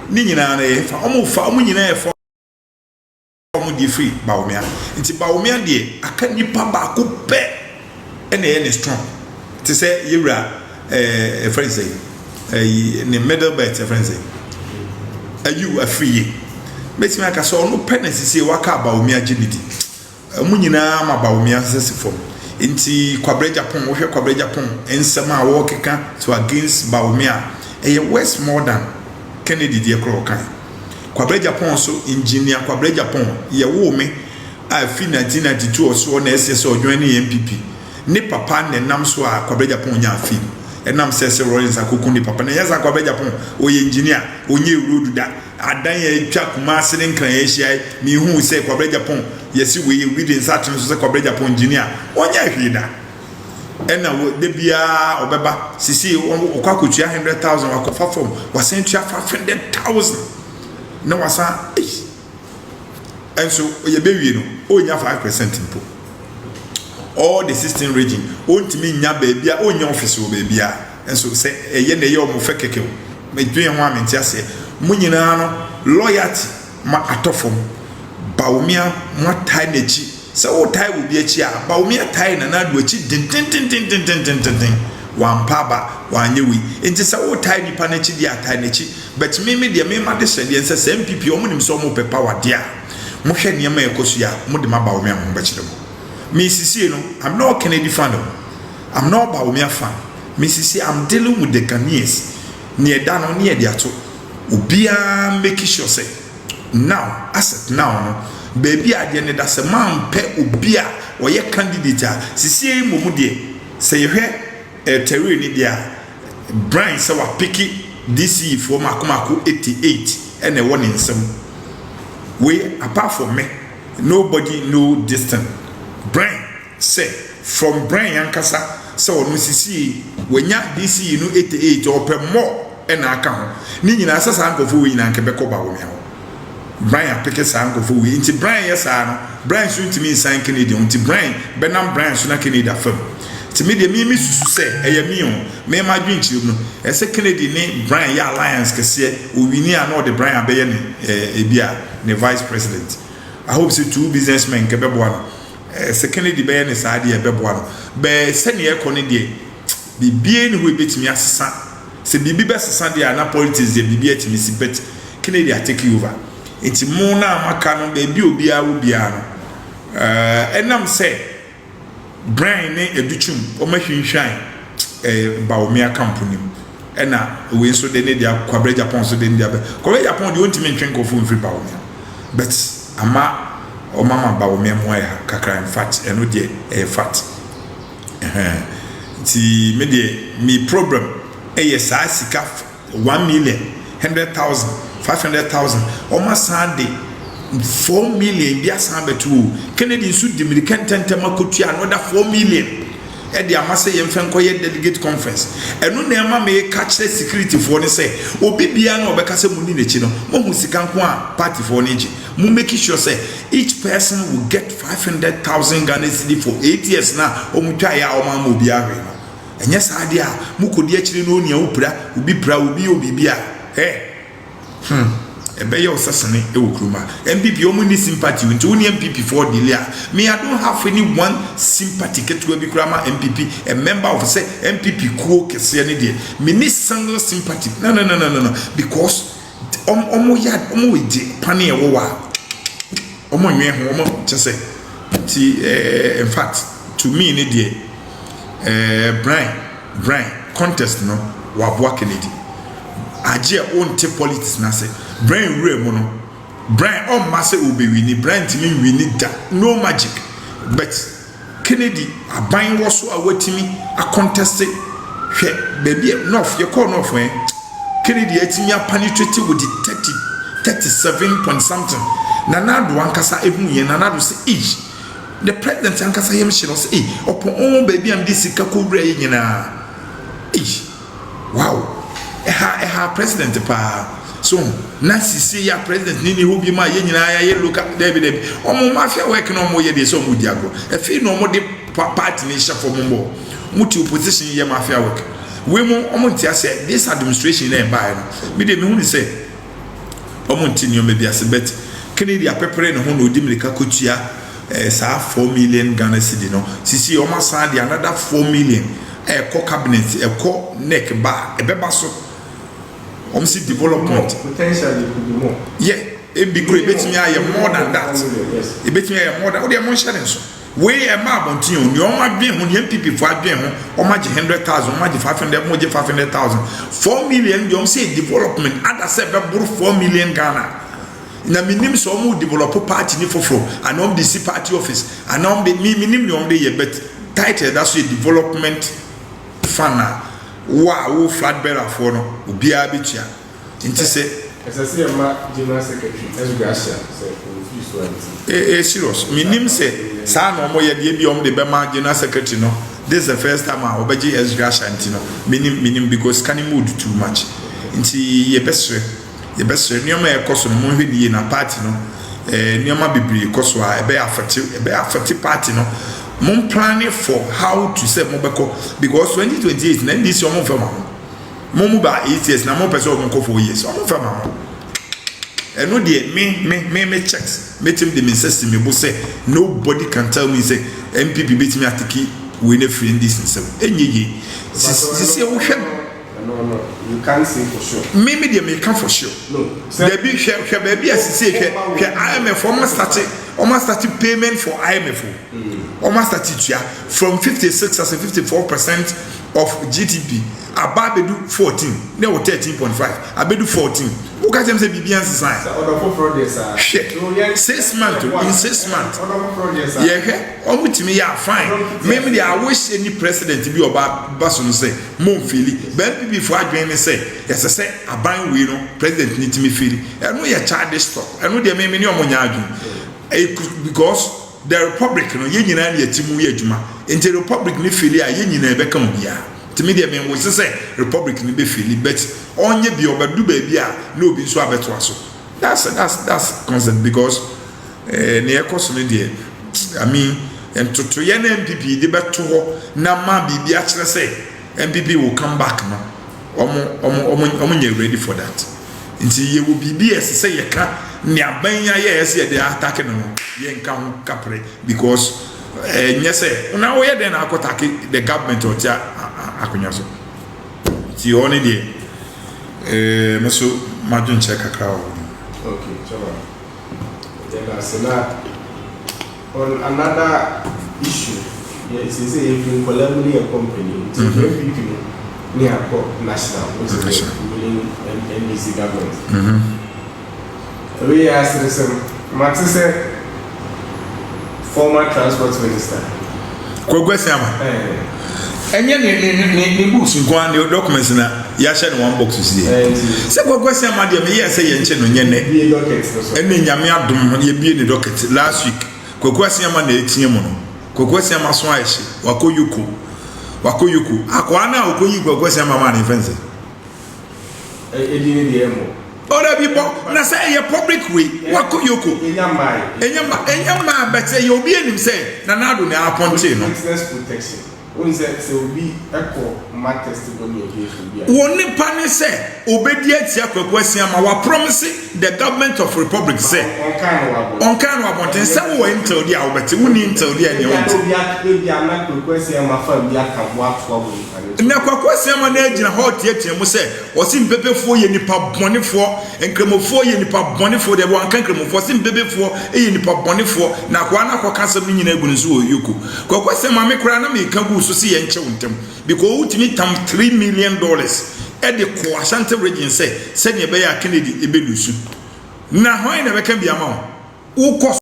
ni nyina na ye fa omo nyina ye fa omo di free Bawumia nti Bawumia de aka nipa ba ko pe ene ye ne strong ti say yewra friend say ne middle bet friend say ayu afriye betimi aka so no penance waka Bawumia gility mu nyina ma Bawumia sesifo nti Kwabre Japan wo hwe Kwabre Japan ensem a wo keka to against Bawumia west more than Kennedy de kro kan Kwabre Japan so engineer Kwabre Japan ye wo me a fi 1992 so na SS odwan ne MPP ne papa ne nam so a Kwabre Japan nya fi enam sese Rollins akoko ne papa na yesa Kwabre Japan o ye engineer onye road da adan ye twa kuma ase ne nkran ye hia mi hu se Kwabre Japan yesi we reading search so se Kwabre Japan engineer onya hwida ena de bia obeba sisi okwakotua 100,000 wakofa form wasentua 500,000 na wasa enso ye bewie no onya 5% impo all the 16 region ontimi nya baabia onya office wo baabia enso se eye na ye omo fekeke medwen ho amenti ase munyina no loyalty ma atofom Bawumia mo tai nechi se o tai wo bi achi a Bawumia tai na na do achi din wan paba wan yewi enti se o tai nipa na chi dia tai na chi but me de me ma de hye se MPP o mo nim so mo pe power dia mo hwe ne ma ekosu ya mo de ma Bawumia mo ba chire mo me sisi no I'm not Kennedy fan I'm not Bawumia fan me sisi I'm dealing with the Ghanaians ne da no ne de ato obia make sure say now as now no baby ade ne da se man pe obi a oye candidate a sisi momu de se ye hwe terrain ni dia Brian se wa piki DC for makomako 88 ene won nsem we apart from me nobody know distant Brian say from Brian yankasa se onu sisi wenya DC no 88 or per more ena aka ho ni nyina asasa ankofo we nyina nkebe ko Bawumia ho Brian pick a sango for we into Brian yes Brian soon to me sign Canadian to Brian Benam Brian soon a Canada film to me the me say me my dream children as a Canadian name Brian ya alliance kese we ni ano the Brian be ebia the vice president I hope so two businessmen kebe boano as a Canadian be ne side e be boano be send ye ko ne de bibie ni hu betimi asesa se bibi be sesa de na politics de bibi atimi si bet Canadian take over enti mo na maka no baby obia wo bia no enam se Brian ne educhum o ma hwinhwan Bawumia Camp nim ena we so de ne dia Kwabre Japan so de dia Kwabre Japan de ontimi ntwen ko fu free Bawumia but ama o mama Bawumia mo ya kakra in fact eno de fat ti me de mi problem sa sika 1 million 100,000 500,000 almost Sunday 4 million dia sambetu Kennedy su Dominican tentama kotua another 4 million e dia mase yemfen koye delegate conference enu na ema me catch security for ne say obi bia na obeka se muni nechi no mo hu sika nko a party for nechi mo make sure say each person will get 500,000 Ghana cedi for 8 years na omutwa ya o ma obi ahwe no enye sa dia mo kodi akire no onia opra obi pra obi bia ebe yo sasane e wokruma MPP omo ni sympathy nti woni MPP for delay me I don't have anyone sympathy ketu bi krama MPP a member of say MPP kuo kese ne de me ni single sympathy no because omo we di pane e wo wa omo nwe ho omo chese ti in fact to me ne de Brian contest no wa boa Kennedy aje onte politics na say Brian Remo no Brian on masse obewini Brian timi wini da no magic but Kennedy aban wo so awatimi a contest hwe baby north ye call north Kennedy atimi a penetrate with the 37 point something nanado ankasa ehun ye nanado say each the president ankasa yem hye no say opo baby am this kakowura ye nyina wow eha president pa so na sisi ya president nini hobi ma ye nyina ya ye local David omo mafia work no mo ye de so mo diago e fi no mo de party ni shafo mo muti opposition ye mafia work we mo omo ntia say this administration na buy no me de me hu ni say omonti nioma bi ase bet Kennedy apepere ne ho no odi mirika kotua saa 4 million Ghana cedi no sisi omasa de another 4 million cabinet neck bar ebeba so see development potentially could be more. Yeah, it be great. Bet me I more than that. It bet me I more than. What they are mentioning so. We a map on you. You want to be on MPP for being on much 100,000, much 500, more 500,000. 4 million. You say development. And I said, 4 million Ghana. Na minim so mu develop party ni foforo. And on the C party office. And on the minim on the but title that's a development fund. Wow, flat bearer for no obi abitua nti se say ma general secretary Ezgracia say serious minim se sa no mo ye de bi om de be ma general secretary no this is the first time I obeji Ezgracia nti no minim because can mood too much nti ye besre nioma e koso no mo hwe die na party no nioma bibiri koso a e be affect party no Mon planning for how to say Mobeko because 2028 then this your move Momu ba 8 years na mo person mo 4 years o mo fama and no dey me checks make him the system me say nobody can tell me say MPP beat me atiki we ne free this nsem enyeye sisi wo hwe no you can't say for sure me dey me can for sure no there be hwe baby asisi hwe IMF almost started payment for IMF almost started from 56 as a 54% of GDP ababedu 14 now 13.5 abedu 14 who can them say bibian sign in 6 months yeah omutimi ya fine maybe I wish any president be oba baso no say mo feel but before adwen say yes say aban we no president need me feel e no ya childish talk e no dey me ni omonya adwen because the republic no ye nyina na yatimu ye adwuma into the republic ni feel a ye nyina e be kam bia to me dey me we say republic ni be feel but onye bi obadu ba bia na obi so abeto aso that's consent because ne ekoso ne dey I mean and to ye na MPP dey beto ho na ma bibia kire say MPP will come back no omo nye ready for that nti ye wo bibia say ye ka ne abanya ye say dey attack no ye nka ho kapre because nyese una wo ye dey na attack the government or tia akonya so ti oni dey meso madun check akra o okay chaba then asena on another issue yes is a collaborating a company people near national which is willing and NDC government we asked them Max said former transport minister Kwagwesiama enye ni books nkwan ni documents na ya share one box si se Kwagwesiama de me ye say ye nche no nye ne bi docket so ene nyame adom ye bi ni docket last week Kwagwesiama na etinye mu no Kwagwesiama so ayeshi wakoyuku akwa na okoyi Kwagwesiama ma na fence edini de emo ora bi bo na say ye public way wakoyuku enyama but say ye obi enim say na nado na aponte no business protection when say obi echo my testimony against bia woni pane say obedi atia Kwagwesiama wa promise the government of republic say on kan wa bonten say wo intel dia obeti woni intel dia nye wonte bia na Kwagwesiama fa bia ka bo ato abo na Kwagwesiama na agina hot yetia mu say osim bebefo ye nipa bonefo enkremofo ye nipa bonefo de wo ankan kremofo sim bebefo ye nipa bonefo na kwa na kwakasam ni nyina egunu so oyuku Kwagwesiama me kura na me ka gu so si ye nche wontem because utimi tam $3 million e de ko Ashanti region say senya be ya Kennedy ebelusu na hoy na be ka bia ma wo